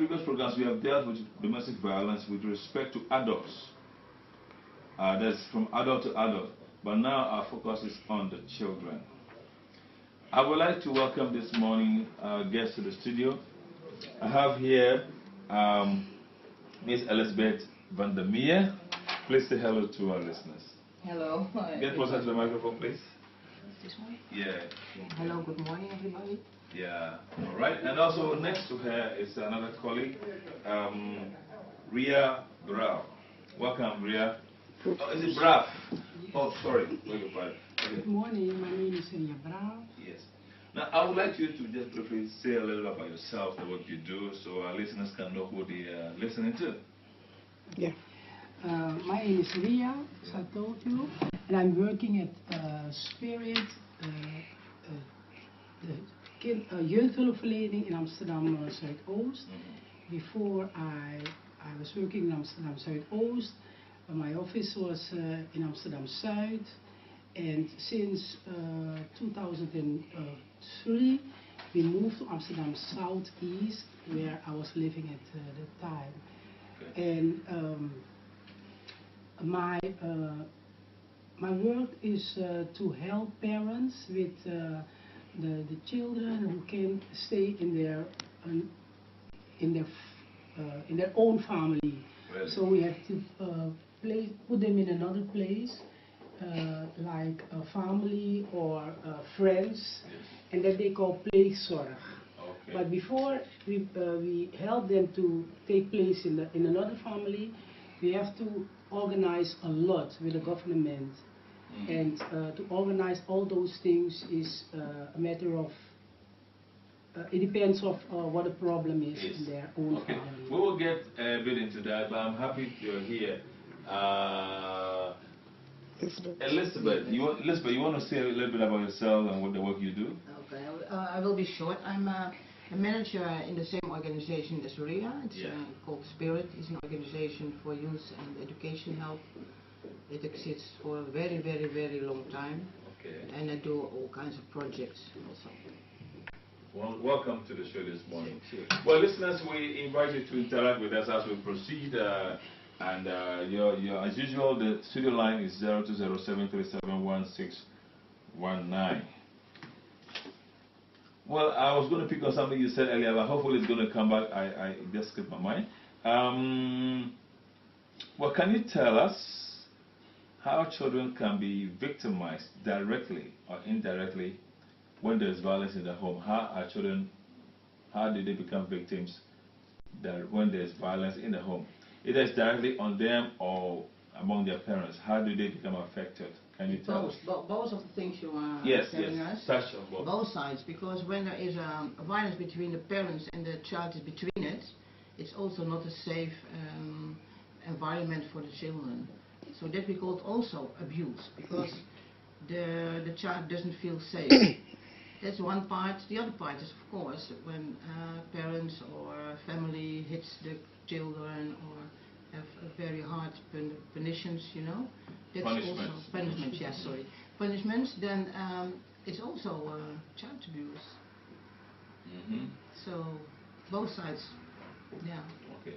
previous programs, we have dealt with domestic violence with respect to adults. That's from adult to adult. But now our focus is on the children. I would like to welcome this morning our guests to the studio. I have here Miss Elizabeth van der Meer. Please say hello to our listeners. Hello. Get closer to the microphone, please. This one? Yeah. Hello, good morning, everybody. Yeah. All right. And also next to her is another colleague, Ria Brau. Welcome, Ria. Oh, is it Brav? Oh, sorry. Okay. Good morning, my name is Ria Brau. Yes. Now, I would like you to just briefly say a little about yourself and what you do so our listeners can know who they are listening to. Yeah. My name is Ria, as I told you, and I'm working at Spirit, de jeugdhulpverlening in Amsterdam Zuidoost. Before I was working in Amsterdam Zuidoost. My office was in Amsterdam Zuid, and since 2003 we moved to Amsterdam Southeast, where I was living at the time. Okay. And my work is to help parents with the children who can stay in their own family. Really? So we have to put them in another place, like a family or friends, yes. And that they call pleegzorg. Okay. But before we help them to take place in another family, we have to organize a lot with the government. And to organize all those things is a matter of, it depends of what the problem is in their own family. We will get a bit into that, but I'm happy you're here. Elizabeth, you want to say a little bit about yourself and what the work you do? Okay, I will be short. I'm a manager in the same organization as Ria. It's called Spirit. It's an organization for youth and education help. It exists for a very, very, very long time. Okay. And I do all kinds of projects also. Well, welcome to the show this morning. Well, listeners, we invite you to interact with us as we proceed. And as usual, the studio line is 0207371619. Well, I was going to pick on something you said earlier, but hopefully it's going to come back. I just skipped my mind. Well, can you tell us how children can be victimized directly or indirectly when there's violence in the home? How do they become victims when there's violence in the home? Either it's directly on them or among their parents. How do they become affected? Can you tell us? Both of the things you are telling us. Touch on both. Both sides, because when there is a violence between the parents and the child is between it, it's also not a safe environment for the children. So that we call it also abuse, because the child doesn't feel safe. That's one part. The other part is, of course, when parents or family hits the children or have very hard punishments, you know. That's also punishments. Yes, sorry, punishments. Then it's also child abuse. So both sides. Yeah. Okay.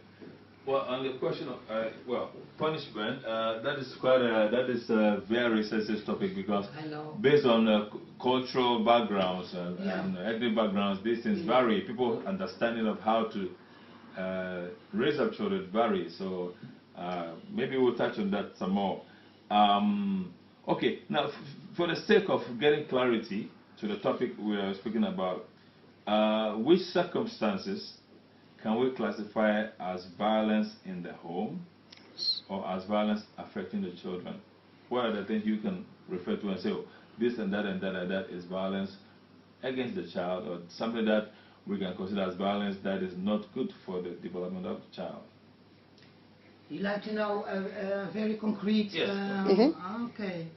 Well, on the question of punishment, that is quite a very sensitive topic, because based on cultural backgrounds and ethnic backgrounds, these things vary. People's understanding of how to raise up children vary. So maybe we'll touch on that some more. Okay. Now, for the sake of getting clarity to the topic we are speaking about, which circumstances can we classify as violence in the home or as violence affecting the children? What are the things you can refer to and say, oh, this and that and that and that is violence against the child, or something that we can consider as violence that is not good for the development of the child? You'd like to know a very concrete... Yes. Okay.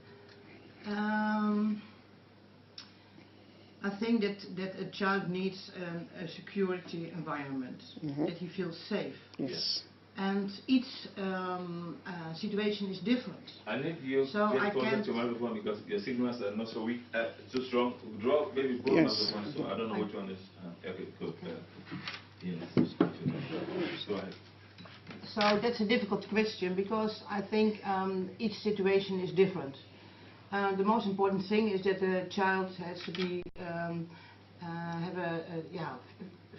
I think that a child needs a security environment, that he feels safe. Yes. And each situation is different. And if you get closer to microphone, because your signals are not so weak, too strong, draw maybe both microphones, so I don't know which one is. Okay, good. Yes. So that's a difficult question because I think each situation is different. The most important thing is that the child has to be have a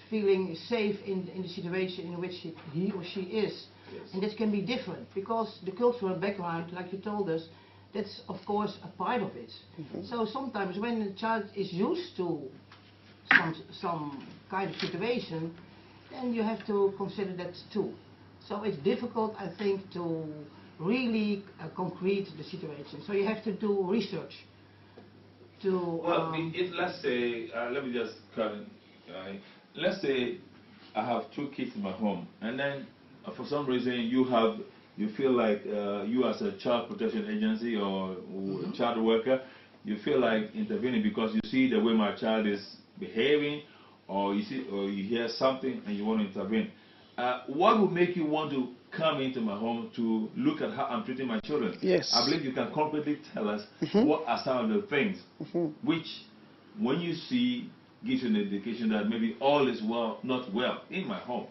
feeling safe in the situation in which he or she is. Yes. And this can be different because the cultural background, like you told us, that's of course a part of it. So sometimes when the child is used to some kind of situation, then you have to consider that too. So it's difficult, I think, to really concrete the situation. So you have to do research. Well, let's say, let me just cut it. Let's say I have 2 kids in my home, and then for some reason you feel like you as a child protection agency or child worker, you feel like intervening because you see the way my child is behaving, or you see or you hear something and you want to intervene. What would make you want to come into my home to look at how I'm treating my children? Yes. I believe you can concretely tell us what are some of the things which, when you see, gives you an indication that maybe all is well, not well in my home.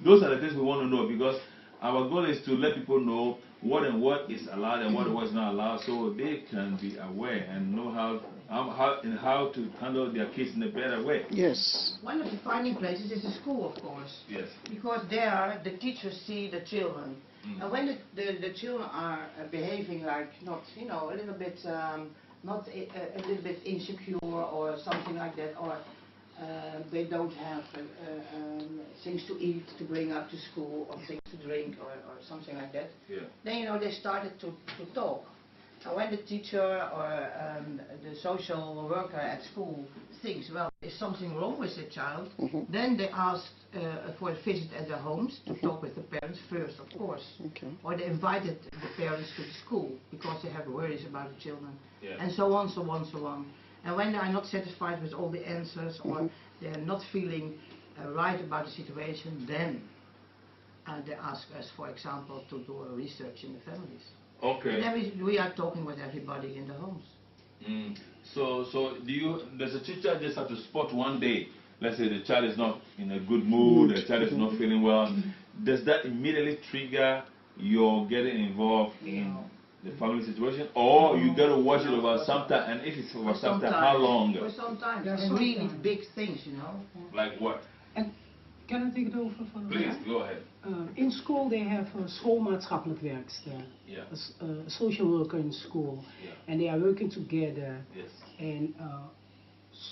Those are the things we want to know, because our goal is to let people know what is allowed and what is not allowed, so they can be aware and know how to handle their kids in a better way. Yes. One of the finding places is the school, of course. Yes. Because there the teachers see the children. And when the children are behaving like not, a little bit, not a little bit insecure or something like that, or they don't have things to eat to bring up to school, or things to drink, or something like that, then they started to talk. And when the teacher or the social worker at school thinks, well, is something wrong with the child, then they ask for a visit at their homes to talk with the parents first, of course. Or they invited the parents to the school because they have worries about the children, and so on, so on, so on. And when they are not satisfied with all the answers, or they are not feeling right about the situation, then they ask us, for example, to do a research in the families. Okay. And then we are talking with everybody in the homes. So does the teacher just have to spot one day, let's say the child is not in a good mood, the child is not feeling well, does that immediately trigger your getting involved in the family situation, or you got to watch it over some time, and if it's over some time, how long? For some time. There's really big things, Like what? And can I take it over for Please, go ahead. In school they have a schoolmaatschappelijk werkster, a social worker in school, and they are working together. Yes. And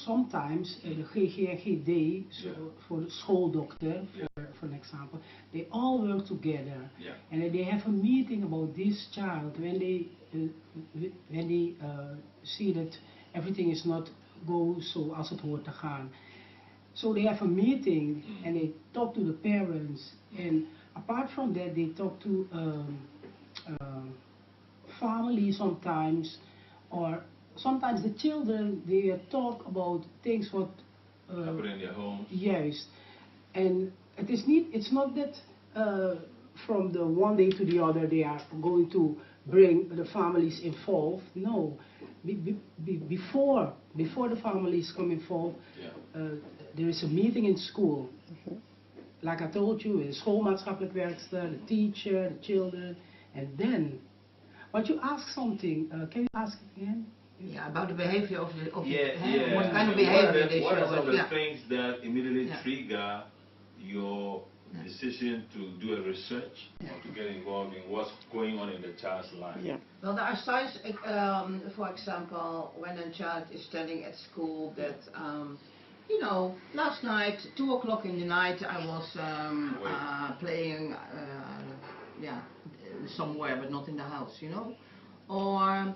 sometimes the GGD, for the schooldokter, for example, they all work together, and they have a meeting about this child when they see that everything is not go zoals het hoort te gaan. So they have a meeting and they talk to the parents, and apart from that they talk to family sometimes, or sometimes the children, they talk about things what happen in their homes. Yes, and it's not that from the one day to the other they are going to bring the families involved. No, before the families come involved, there is a meeting in school. Like I told you, a schoolmaatschappelijk werkster, the teacher, the children, and then. But you ask something. Can you ask again? Yeah, about the behavior of the what kind of behavior they show. What are some of the things that immediately trigger your decision to do a research or to get involved in what's going on in the child's life? Well, there are signs, for example, when a child is studying at school that, last night, 2 o'clock in the night, I was playing, somewhere, but not in the house, Or,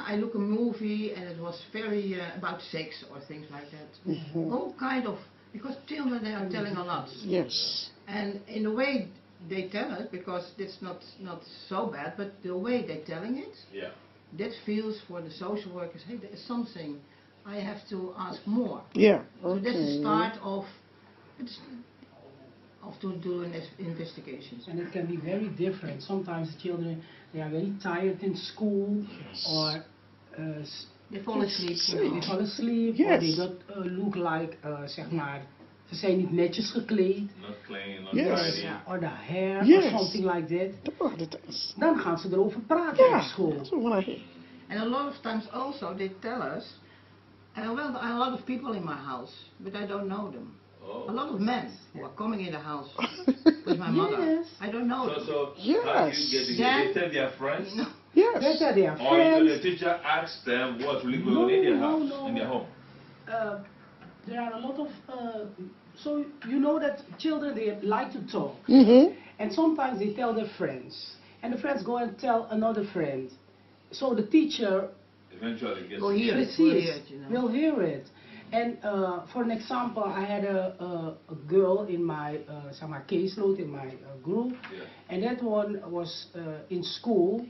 I look a movie and it was very about sex or things like that. All kind of, because children, they are telling a lot. Yes. And in a way they tell us, because it's not so bad, but the way they're telling it, that feels for the social workers, hey, there is something, I have to ask more. So that's the start of doing investigations. And it can be very different. Sometimes the children, they are very tired in school, or they fall asleep. They fall asleep, or they don't look like, zeg maar, Ze zijn niet netjes gekleed. Not clean, not Yes. tidy. Or the hair Yes. or something like that. Dat is... Dan gaan ze erover praten op Ja, school. dat is wat I hear. And a lot of times also they tell us, well, there are a lot of people in my house, but I don't know them. Oh. A lot of men who are coming in the house with my mother. Yes. I don't know them. So Yes. how do you get Then- they tell their friends? No. Yes. They are their Or you, the friends. teacher asks them what's really going on in their No, house, no. in their home. There are a lot of, so you know that children, they like to talk. Mm-hmm. And sometimes they tell their friends. And the friends go and tell another friend. So the teacher Eventually gets Go here. will We'll hear it, you know. will hear it. And for an example, I had a girl in my caseload, in my group. Yeah. And that one was in school,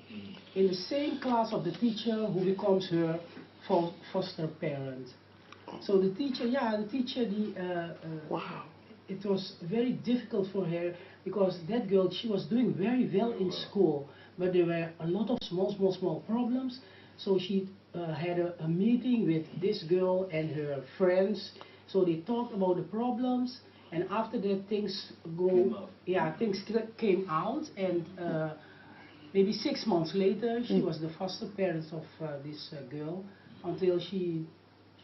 in the same class of the teacher who becomes her foster parent. So the teacher, Wow. it was very difficult for her because that girl, she was doing very well in school, but there were a lot of small problems. So she had a meeting with this girl and her friends. So they talked about the problems, and after that things came out, and maybe 6 months later she was the foster parent of this girl until she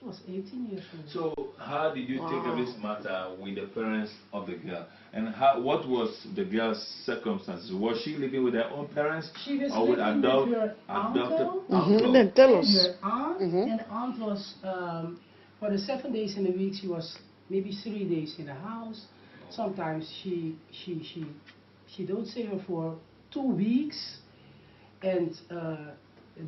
was 18 years old. So how did you take up this matter with the parents of the girl? And what was the girl's circumstances? Was she living with her own parents She was or with living with her uncle. Mm-hmm. Then tell us. Her aunt, and the aunt was, for the 7 days in a week, she was maybe 3 days in the house. Sometimes she don't see her for 2 weeks, and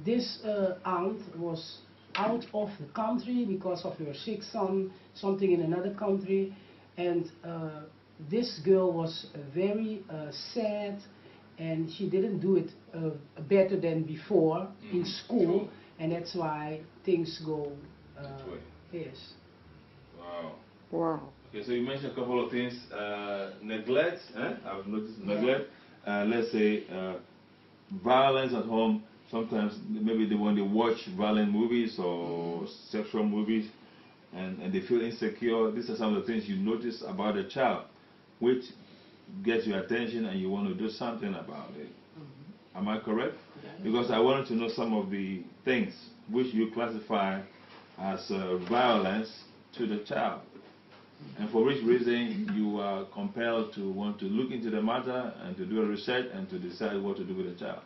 this aunt was out of the country because of her sick son, something in another country, and this girl was very sad, and she didn't do it better than before in school, and that's why things go. Yes. Wow. Wow. Okay, so you mentioned a couple of things. Neglect, I've noticed neglect. Let's say violence at home. Sometimes maybe when they watch violent movies or sexual movies and they feel insecure, these are some of the things you notice about the child, which gets your attention and you want to do something about it. Am I correct? Because I wanted to know some of the things which you classify as violence to the child, and for which reason you are compelled to want to look into the matter and to do a research and to decide what to do with the child.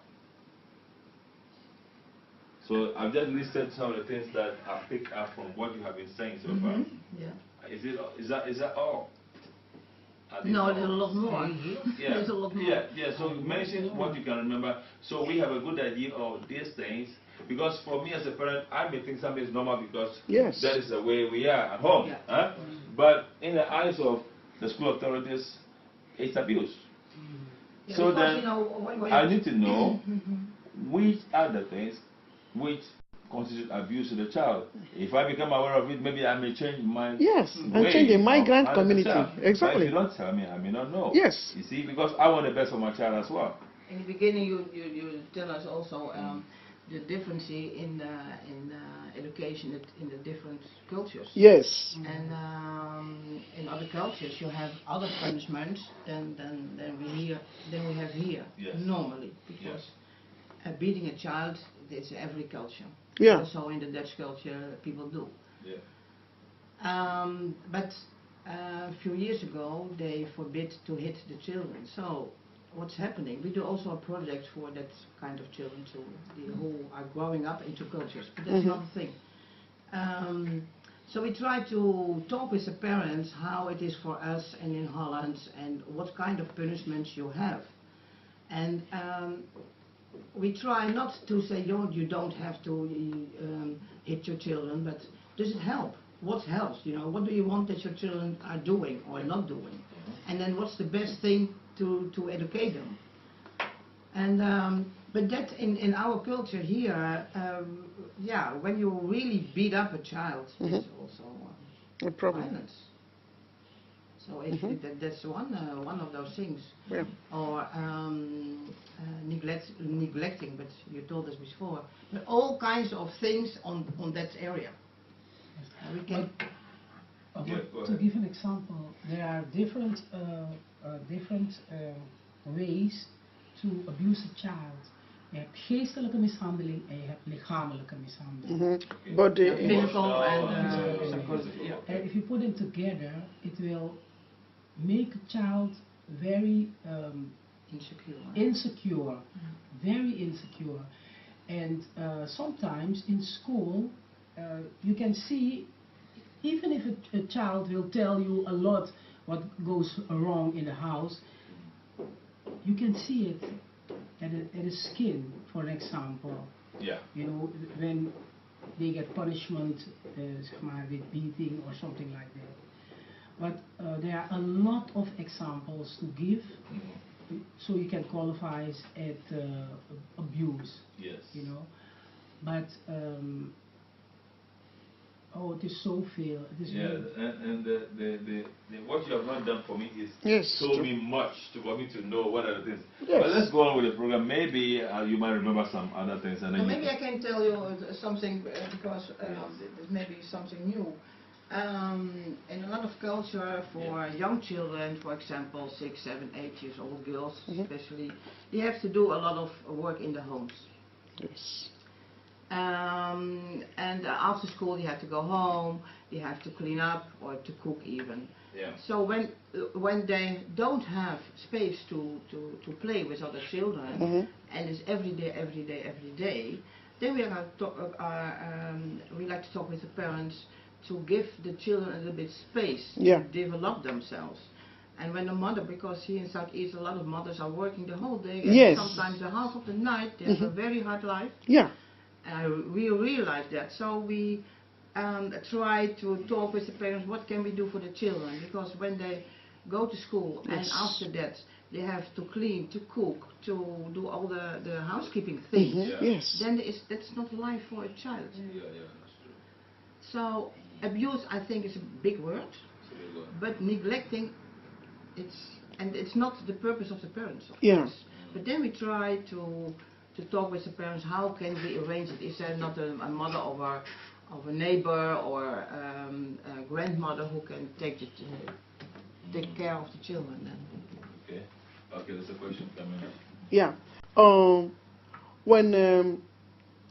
So I've just listed some of the things that I picked up from what you have been saying so far. Yeah. Is that all? No, there's a lot more. Yeah. There's a lot more. Yeah. So mention what you can remember. So we have a good idea of these things. Because for me as a parent, I may think something is normal because that is the way we are at home. Yeah. But in the eyes of the school authorities, it's abuse. Yeah, So because, then you know, I need to know which are the things which constitute abuse to the child. If I become aware of it, maybe I may change my And way change the migrant of community. child. But Exactly. if you don't tell me, I may not know. Yes. You see, because I want the best for my child as well. In the beginning, you tell us also the difference in education in the different cultures. Yes. And in other cultures, you have other punishments than we have here normally, because beating a child, it's every culture. Yeah. Also in the Dutch culture, people do. Yeah. But a few years ago, they forbid to hit the children. So what's happening? We do also a project for that kind of children too, who are growing up into cultures. But that's another thing. So we try to talk with the parents how it is for us and in Holland and what kind of punishments you have. And we try not to say, you don't have to hit your children, but does it help? What helps? You know, what do you want that your children are doing or not doing? And then what's the best thing to educate them? And but that in our culture here, when you really beat up a child, it's also No problem. violence. So if that's one of those things. Yeah. Or neglecting, but you told us before. But all kinds of things on that area. We can. To give an example, there are different ways to abuse a child. Je hebt geestelijke mishandeling en je hebt lichamelijke mishandeling. Physical and psychological. And if you put them together, it will make a child very insecure, very insecure. And sometimes in school, you can see, even if a child will tell you a lot what goes wrong in the house, you can see it at the skin, for example. Yeah. You know, when they get punishment, zeg maar, with beating or something like that. But there are a lot of examples to give, so you can qualify as abuse. Yes. You know, but oh, it is so fair. And what you have not done for me is told me much for me to know what are the things. Yes. But let's go on with the program. Maybe you might remember some other things. And then Maybe I can tell you something because it may be something new. In a lot of culture for young children, for example, 6, 7, 8 years old girls especially, they have to do a lot of work in the homes. Yes. And after school they have to go home, they have to clean up or to cook even. Yeah. So when they don't have space to play with other children, and it's every day, then we like to talk with the parents to give the children a little bit space to develop themselves. And when the mother, because here in Southeast a lot of mothers are working the whole day, and sometimes the half of the night, they have a very hard life. Yeah. We realize that, so we try to talk with the parents, what can we do for the children, because when they go to school and after that they have to clean, to cook, to do all the housekeeping things, then that's not life for a child. Yeah, that's true. So abuse, I think, is a big word, but neglecting, it's not the purpose of the parents, of course. But then we try to talk with the parents, how can we arrange it? Is there not a mother of a neighbor or a grandmother who can take care of the children then? Okay, there's a question coming up. Yeah. When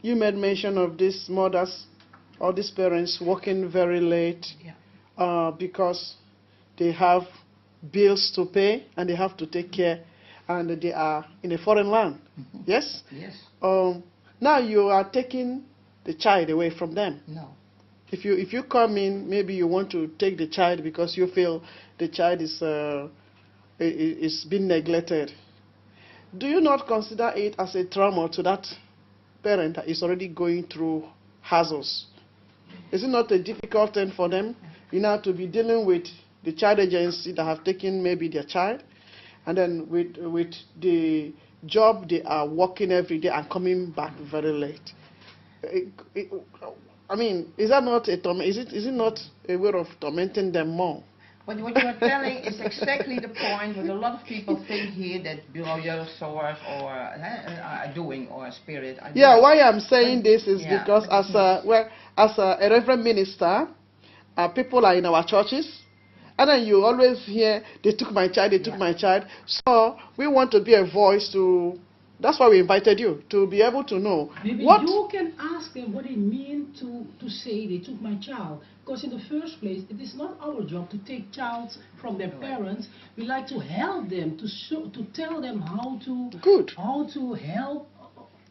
you made mention of these mothers or these parents working very late because they have bills to pay and they have to take care, and they are in a foreign land. Yes? Yes. Now you are taking the child away from them. No. If you come in, maybe you want to take the child because you feel the child is being neglected. Do you not consider it as a trauma to that parent that is already going through hassles? Is it not a difficult thing for them, to be dealing with the child agency that have taken maybe their child, and then with the job they are working every day and coming back very late? I mean, is that not a is it not a way of tormenting them more? What you are telling is exactly the point what a lot of people think here that bureau jeugdzorg are doing, or Spirit are doing. Yeah, why I'm saying this is because as a reverend minister, people are in our churches, and then you always hear, they took my child, they took my child. So we want to be a voice to, that's why we invited you, to be able to know. Maybe you can ask them what it means to say they took my child. Because in the first place, it is not our job to take child from their parents. We like to help them, to tell them how to help.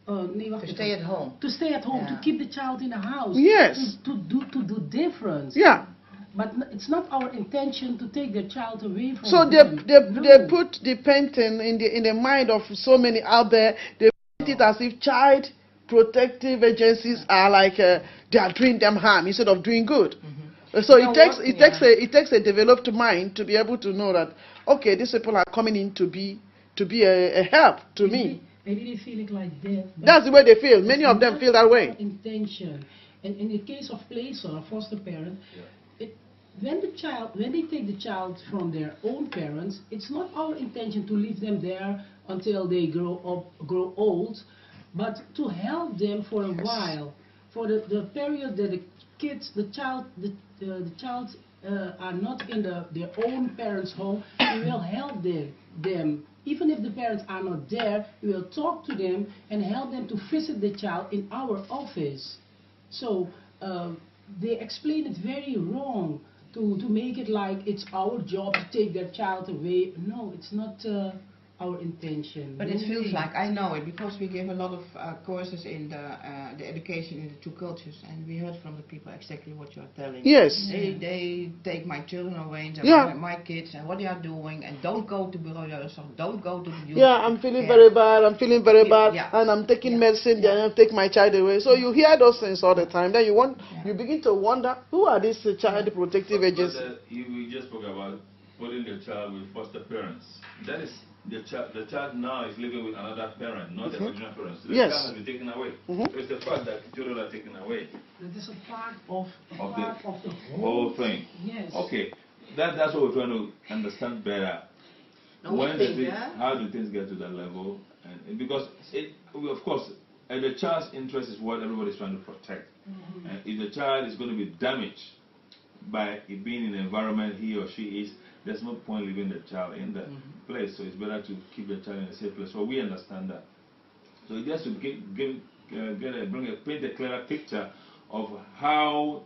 To stay at home. To stay at home, to keep the child in the house. Yes. To do difference. Yeah. But it's not our intention to take their child away from them. So they put the painting in the mind of so many out there. They put it as if child protective agencies are like they are doing them harm instead of doing good. So it takes a developed mind to be able to know that, okay, these people are coming in to be a help to me. Maybe they feel it like that. That's the way they feel. Many of them feel that way. Intention. And in the case of placer or foster parent, when they take the child from their own parents, it's not our intention to leave them there until they grow old, but to help them for a while, for the period that the child are not in their own parents' home, we will help them. Even if the parents are not there, we will talk to them and help them to visit the child in our office. So they explain it very wrong to make it like it's our job to take their child away. No, it's not our intention. But it feels like, I know it, because we give a lot of courses in the education in the two cultures, and we heard from the people exactly what you're telling. Yes. They take my children away, and my kids, and what they are doing, and don't go to bureau or don't go to the youth. Yeah, I'm feeling very bad, and I'm taking medicine, then I'll take my child away. So you hear those things all the time, then you begin to wonder, who are these child protective agencies? We just spoke about putting the child with foster parents. That is, the child now is living with another parent, not the original parent. So the child has been taken away. So it's the fact that children are taken away. It is a part of the whole thing. Yes. Okay, that's what we're trying to understand better. How do things get to that level? And because of course, the child's interest is what everybody's trying to protect. And if the child is going to be damaged by it being in the environment he or she is, there's no point leaving the child in that place. So it's better to keep the child in a safe place. So we understand that. So just to paint a clearer picture of how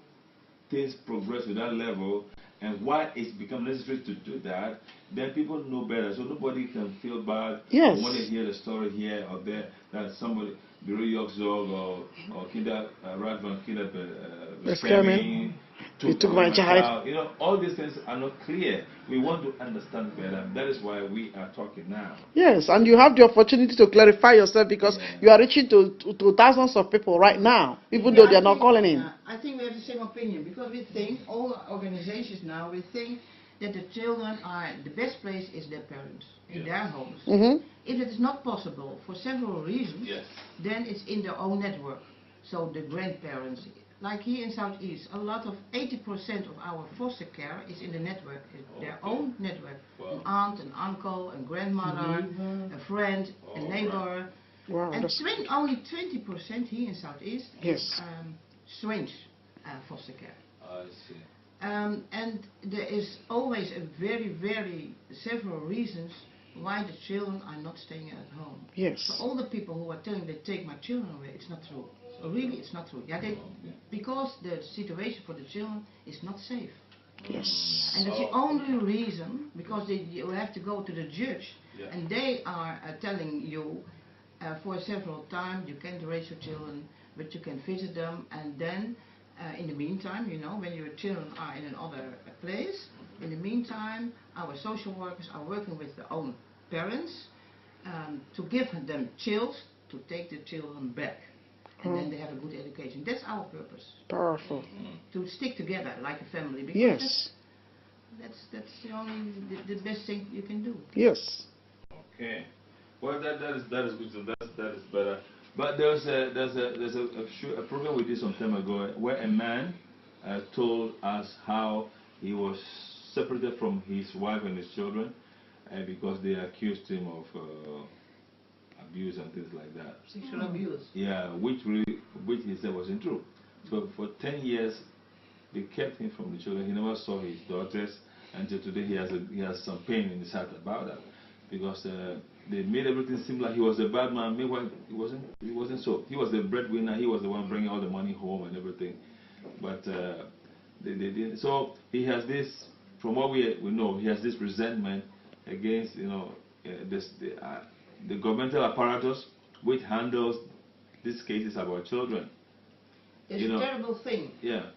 things progress to that level and why it's become necessary to do that, then people know better. So nobody can feel bad when they hear the story here or there that somebody, Bureau Yorkzog or Kinder Radvan, Kinder Bescamming, took my child. You know, all these things are not clear. We want to understand better. That is why we are talking now. Yes, and you have the opportunity to clarify yourself because you are reaching to thousands of people right now, even though they are not calling in. I think we have the same opinion, because we think, all organizations now, we think that the children are, the best place is their parents, in their homes. If it is not possible for several reasons, then it's in their own network. So the grandparents, like here in Southeast, a lot of 80% of our foster care is in the network, their own network. An aunt, an uncle, a grandmother, a friend, a neighbor. And only 20% here in Southeast is strange foster care. I see. And there is always a very several reasons why the children are not staying at home. So all the people who are telling they take my children away, it's not true. So really, it's not true. Because the situation for the children is not safe. And that's the only reason, because you have to go to the judge, and they are telling you for several times you can't raise your children, but you can visit them, and then in the meantime, you know, when your children are in another place, in the meantime, our social workers are working with their own parents to give them chills to take the children back. And then they have a good education. That's our purpose. Powerful. To stick together like a family. Because that's the only, the best thing you can do. Okay. Well, that is good. So that is better. But there's a program we did some time ago where a man told us how he was separated from his wife and his children because they accused him of abuse and things like that. Sexual abuse. Yeah, which he said wasn't true. So for 10 years they kept him from the children. He never saw his daughters until today. He has some pain in his heart about that because they made everything seem like he was a bad man. Meanwhile, he wasn't so. He was the breadwinner. He was the one bringing all the money home and everything. But they didn't. So he has this, from what we know, he has this resentment against, you know, the governmental apparatus which handles these cases about children. It's a terrible thing. Yeah.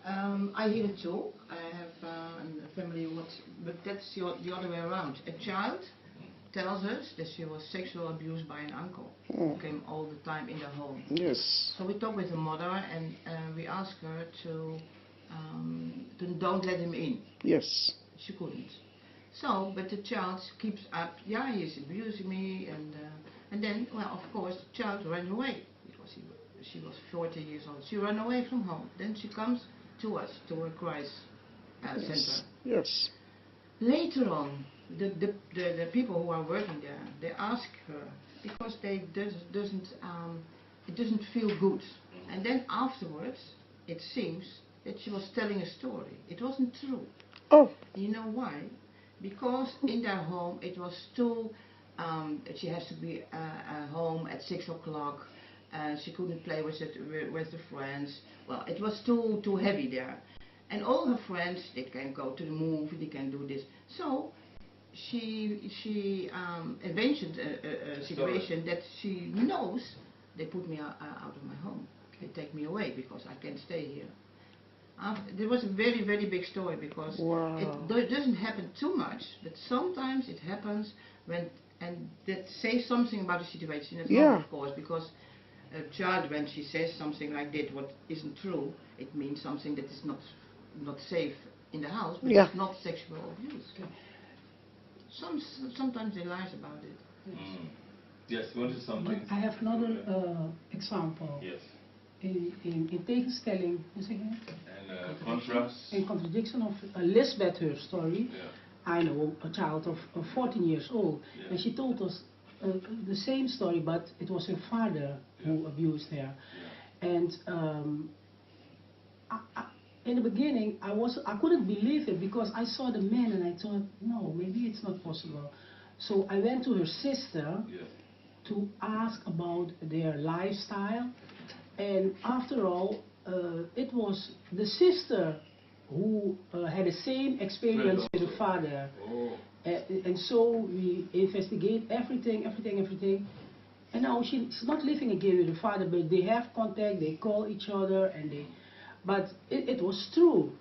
I hear it too. I have a family, but that's the other way around. A child tells us that she was sexually abused by an uncle who came all the time in the home. So we talked with the mother and we asked her to don't let him in. She couldn't. So, but the child keeps up, he's abusing me, and then, well, of course, the child ran away because she was 40 years old. She ran away from home. Then she comes to us, to a crisis center. Later on, the people who are working there, they ask her because it doesn't feel good. And then afterwards, it seems that she was telling a story. It wasn't true. Oh. You know why? Because in their home it was too, she has to be home at 6 o'clock, she couldn't play with the friends. Well, it was too heavy there. And all her friends, they can go to the movie, they can do this. So she invented a situation that she knows they put me out of my home. They take me away because I can't stay here. There was a very, very big story because it doesn't happen too much, but sometimes it happens and that says something about the situation as well, of course, because a child, when she says something like that, what isn't true, it means something that is not safe in the house, but it's not sexual abuse. Sometimes they lie about it. Yes, what is something? I have another example. Yes. In tegenstelling, and contrast. In contradiction of Lisbeth, her story, I know a child of 14 years old, and she told us the same story, but it was her father who abused her. And in the beginning, I couldn't believe it because I saw the man and I thought, no, maybe it's not possible. So I went to her sister to ask about their lifestyle. And after all, it was the sister who had the same experience with the father. And so we investigate everything. And now she's not living again with the father, but they have contact, they call each other, but it was true.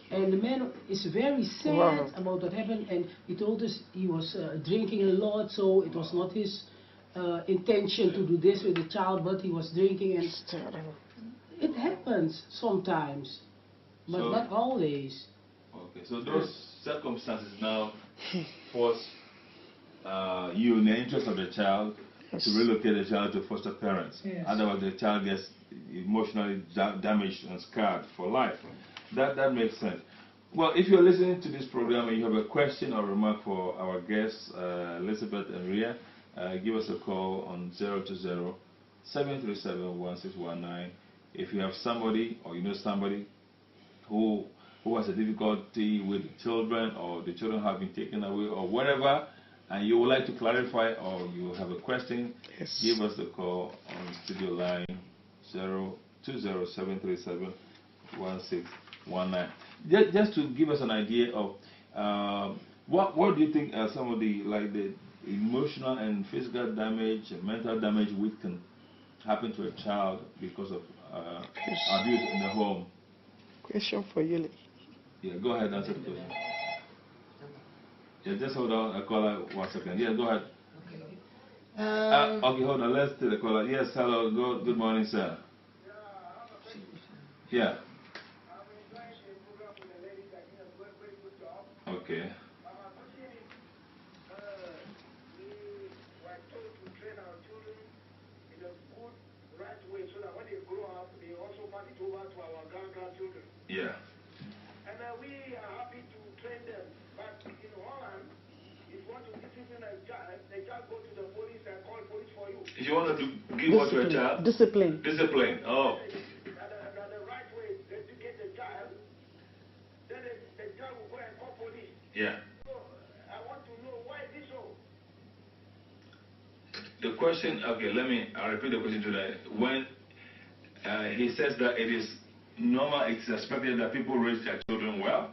And the man is very sad about what happened, and he told us he was drinking a lot, so it was not his intention to do this with the child, but he was drinking, and it happens sometimes, but not always. Okay, so those circumstances now force you, in the interest of the child, to relocate the child to foster parents. Otherwise, the child gets emotionally damaged and scarred for life. That makes sense. Well, if you're listening to this program and you have a question or remark for our guests, Elizabeth and Ria, give us a call on 020-737-1619. If you have somebody or you know somebody who has a difficulty with children, or the children have been taken away or whatever, and you would like to clarify or you have a question, give us a call on studio line 020-737-1619. Just to give us an idea of what do you think are some of the emotional and physical damage and mental damage which can happen to a child because of abuse in the home? Question for you. Yeah, go ahead and answer the question. Yeah, just hold on. I call her 1 second. Yeah, go ahead. Okay, hold on. Let's take the caller. Yes, hello. Good morning, sir. Yeah. Okay. Yeah. And we are happy to train them. But in Holland, if you want to discipline a child, the child go to the police and call police for you. If you want to give what to a child? Discipline. Discipline. Oh. The right way to educate the child, then the child will go and call police. Yeah. So I want to know why is this so? The question, okay, I'll repeat the question to that. When he says that it is normal, it's expected that people raise their children well,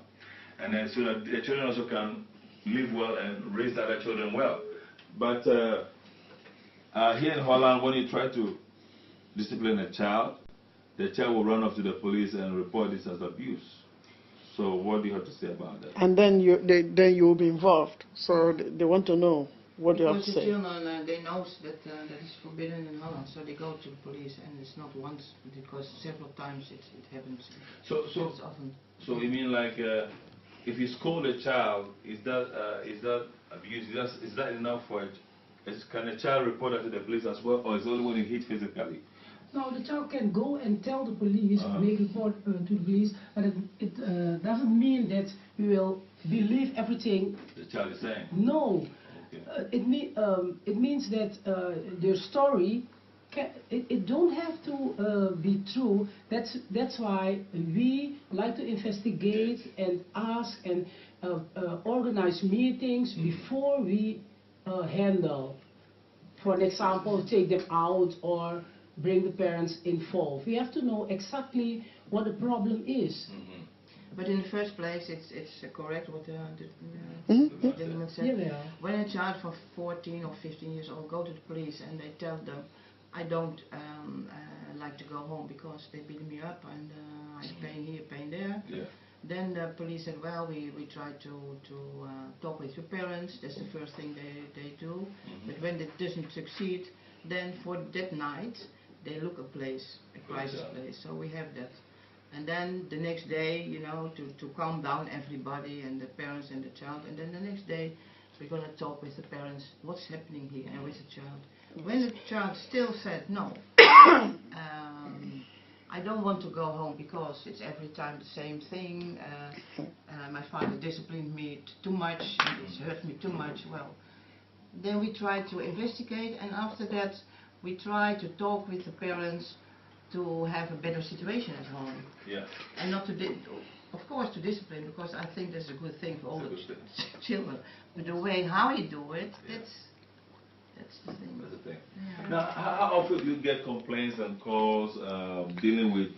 and then so that the children also can live well and raise the other children well. But here in Holland, when you try to discipline a child, the child will run off to the police and report this as abuse. So what do you have to say about that? And then you will be involved. So they want to know what you have to say. Because the children, they know that that is forbidden in Holland, so they go to the police, and it's not once, because several times it happens. So often. So you mean like if you scold a child, is that abuse? Is that enough for it? Can a child report that to the police as well, or is it only when you hit physically? No, the child can go and tell the police, make a report to the police, but it doesn't mean that we will believe everything The child is saying. No. Okay. It means that their story, it don't have to be true. That's why we like to investigate and ask, and organize meetings before we handle. For an example, take them out or bring the parents involved. We have to know exactly what the problem is. But in the first place, it's correct what the gentleman said. Yeah. When a child for 14 or 15 years old go to the police and they tell them, I don't like to go home because they beat me up and I'm pain here, pain there. Yeah. Then the police said, well, we try to talk with your parents. That's the first thing they do. But when it doesn't succeed, then for that night, they look a crisis place. So we have that. And then the next day, you know, to calm down everybody and the parents and the child. And then the next day, we're going to talk with the parents, what's happening here and with the child. When the child still said, no, I don't want to go home because it's every time the same thing. My father disciplined me too much, it's hurt me too much. Well, then we try to investigate, and after that we try to talk with the parents to have a better situation at home. Yeah. And not to, of course, to discipline, because I think that's a good thing for all the children. But the way how you do it, that's the thing. That's the thing. Yeah. Now, how often do you get complaints and calls dealing with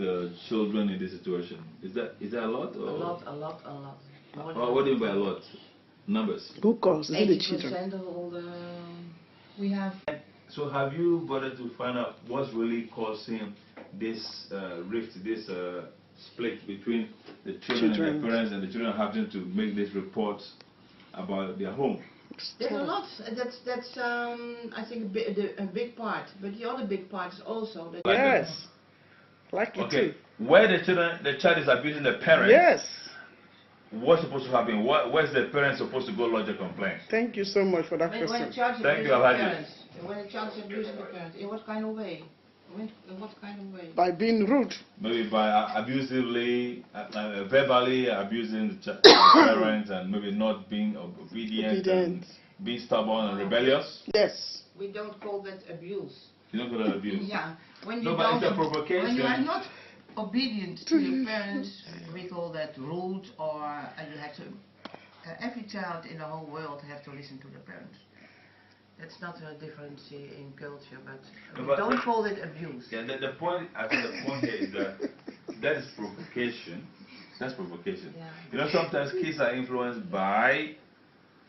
children in this situation? Is that a lot? Or? A lot. What do you mean by a lot? Numbers? Who calls? Is it the children? 80% of all the... We have... So have you bothered to find out what's really causing this rift, this split between the children and their parents, and the children having to make these reports about their home? There's a lot. That's I think a big part. But the other big part is also that. Yes. Like it okay. too. Where the child is abusing the parents. Yes. What's supposed to happen? Where's the parent supposed to go lodge a complaint? Thank you so much for that question. When a child is abusing the parents, when a child is abusing the parents, in what kind of way? In what kind of way? By being rude. Maybe by abusively, verbally abusing the parents, and maybe not being obedient. And being stubborn and rebellious. Yes. We don't call that abuse. You don't call that abuse. Yeah. When you but it's a provocation. When you are not obedient to your parents, we call that rude, or you have to. Every child in the whole world have to listen to the parents. That's not a difference in culture, but we don't call it abuse. Yeah, the point. I think the point here is that is provocation. That's provocation. Yeah. You know, sometimes kids are influenced by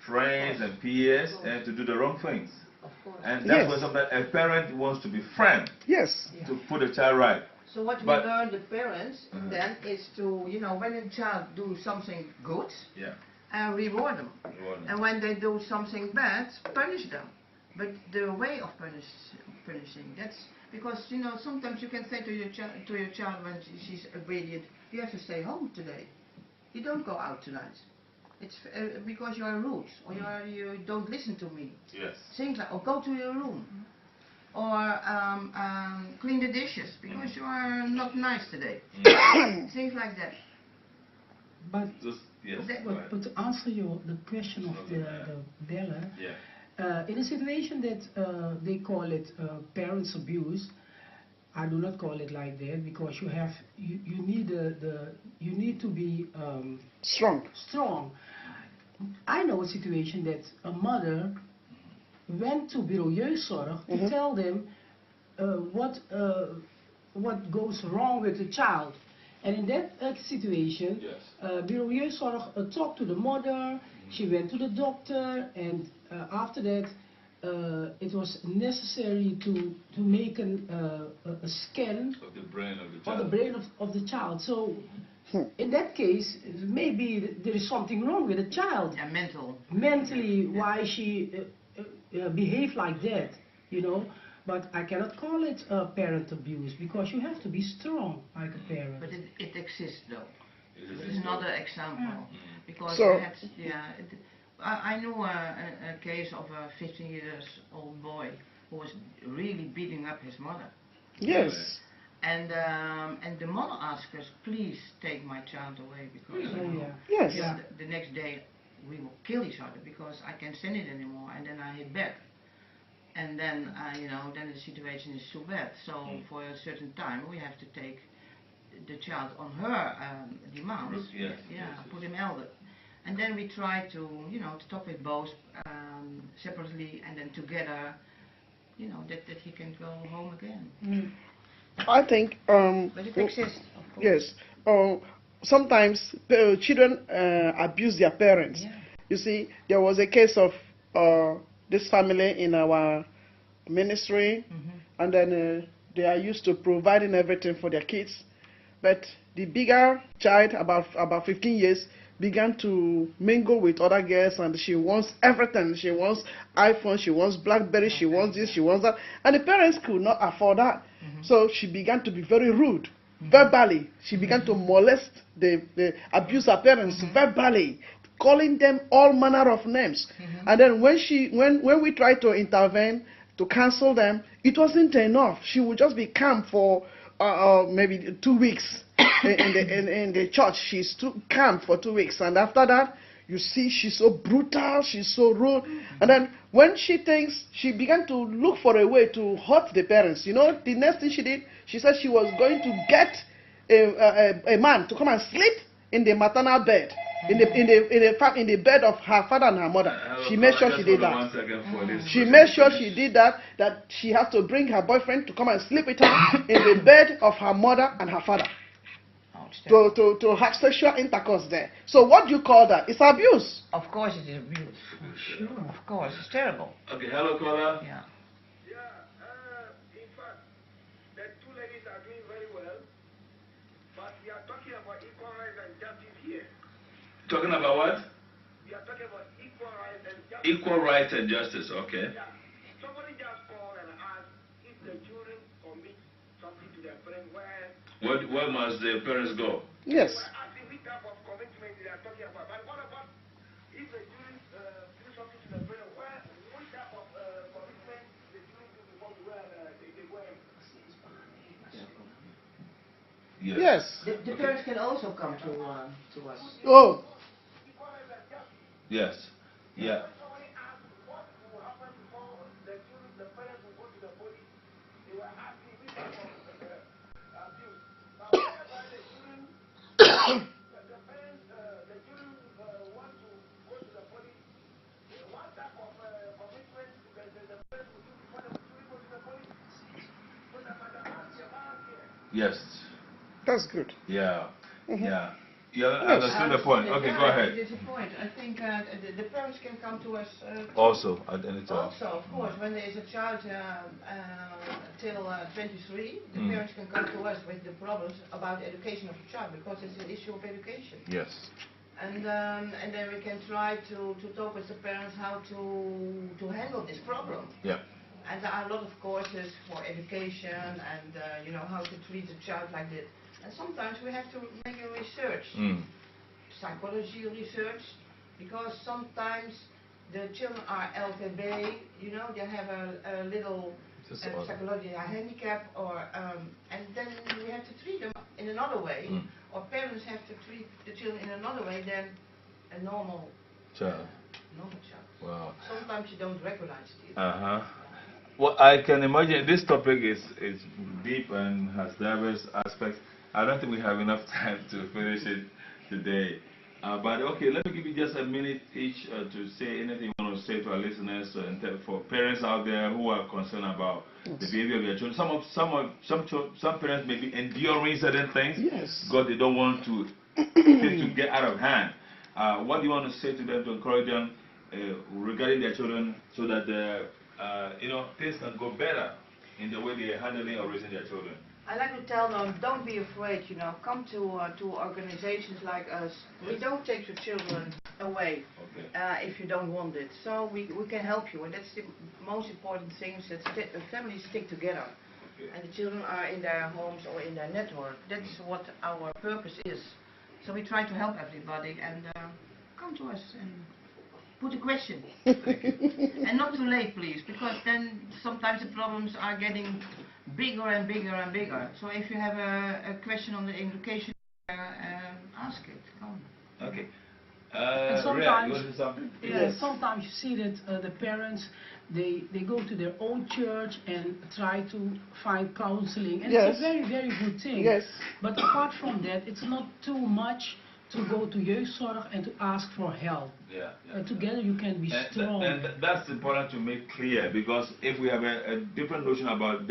friends and peers and to do the wrong things. Of course. And that's why sometimes a parent wants to be friend. Yes. To put the child right. So what we learn the parents then is to, you know, when a child do something good, reward them. And when they do something bad, punish them. But the way of punishing, that's because, you know, sometimes you can say to your child when she's obedient, you have to stay home today. You don't go out tonight. It's because you are rude, or you don't listen to me. Yes. Things like, or go to your room, or clean the dishes because you are not nice today. Things like that. But but to answer the question of the beller, in a situation that they call it parents abuse, I do not call it like that, because you need to be strong. I know a situation that a mother went to bureau jeugdzorg to tell them what goes wrong with the child. And in that situation, bureau jeugdzorg talked to the mother. She went to the doctor, and after that, it was necessary to make a scan of the brain of the child. Of the brain of the child. So, in that case, maybe there is something wrong with the child. Yeah, mentally, why she behave like that, you know. But I cannot call it parent abuse, because you have to be strong like a parent. But it exists though. It's another example. Because I know a case of a 15-year-old boy who was really beating up his mother. Yes. And the mother asked us, please take my child away, because the next day we will kill each other, because I can't stand it anymore, and then I hit back. And then, you know, then the situation is so bad. So for a certain time we have to take the child on her demands. Put him elder. And then we try to, to talk with both separately and then together, that he can go home again. I think. But it exists, of course. Yes. Sometimes children abuse their parents. Yeah. You see, there was a case of this family in our ministry, and then they are used to providing everything for their kids. But the bigger child, about 15 years, began to mingle with other girls, and she wants everything. She wants iPhone, she wants BlackBerry, she wants this, she wants that. And the parents could not afford that. So she began to be very rude. Verbally, she began to molest, the abuse her parents verbally, calling them all manner of names. And then when we tried to intervene to cancel them, it wasn't enough. She would just be calm for maybe 2 weeks in the church. She's calm for 2 weeks, and after that, you see, she's so brutal, she's so rude. And then when she thinks, she began to look for a way to hurt the parents. The next thing she did, she said she was going to get a man to come and sleep in the maternal bed, in the bed of her father and her mother. She made sure she did that. She made sure she did that she had to bring her boyfriend to come and sleep with her in the bed of her mother and her father. To have sexual intercourse there. So what do you call that? It's abuse. Of course it is abuse. Sure, of course. It's terrible. Okay, hello, caller. Yeah. In fact, the two ladies are doing very well, but we are talking about equal rights and justice here. Talking about what? We are talking about equal rights and justice. Equal rights and justice, okay. Yeah. Somebody just called and asked if the children commit something to their parents, where must the parents go? Yes. We're asking which type of commitment they are talking about. But what about if the children do something to their parents, which type of commitment the children do before they go and Yes. The parents can also come to us. Oh. Yes. Yeah. somebody asked what will happen before the parents will go to the police. They were asking which type of abuse. Now, whenever the children want to go to the police, what type of commitment the parents will do before the children go to the police? So that Madam asked your mom here. Yes. That's good. Yeah. Yeah. You understood the point. Okay, go ahead. It is a point. I think the parents can come to us Also, at any time. Also, of course, when there is a child till 23, the parents can come to us with the problems about the education of the child, because it's an issue of education. Yes. And then we can try to talk with the parents how to handle this problem. Yeah. And there are a lot of courses for education and how to treat a child like this. And sometimes we have to make a research, psychology research, because sometimes the children are LVB, they have a little psychological handicap, or and then we have to treat them in another way, or parents have to treat the children in another way than a normal child. Wow. Sometimes you don't recognize it. Well, I can imagine this topic is deep and has diverse aspects. I don't think we have enough time to finish it today. But okay, let me give you just a minute each to say anything you want to say to our listeners, and for parents out there who are concerned about the behavior of their children. Some parents may be enduring certain things because they don't want to things to get out of hand. What do you want to say to them to encourage them regarding their children, so that things can go better in the way they are handling or raising their children? I like to tell them, don't be afraid, come to organizations like us. We don't take your children away if you don't want it. So we can help you, and that's the most important thing, is that families stick together. And the children are in their homes or in their network. That's what our purpose is. So we try to help everybody, and come to us and put a question. And not too late, please, because then sometimes the problems are getting bigger and bigger and bigger. So if you have a question on the education, ask it. Come. Okay. Sometimes you see that the parents, they go to their own church and try to find counseling, and it's a very, very good thing. Yes. But apart from that, it's not too much to go to jeugdzorg and to ask for help. And together you can be strong. And that's important to make clear, because if we have a different notion about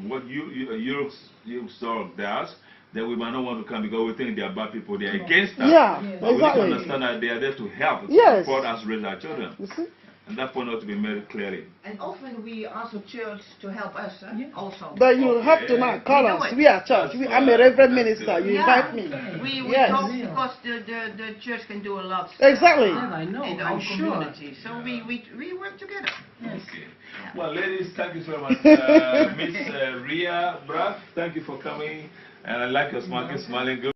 what jeugdzorg does, then we might not want to come because we think they are bad people, they are against us. Yeah, but we need to exactly. understand that they are there to help, Yes. support us, raise our children. You see? And that point ought to be made clearly. And often we ask the church to help us also. But you have to now call us. We are church. I'm a reverend minister. You invite me. We Yes. talk because the church can do a lot. Exactly. I know, In I'm our sure. community. So we work together. Okay. Well, ladies, thank you so much. Miss Ria Braff, thank you for coming. And I like your smiling good.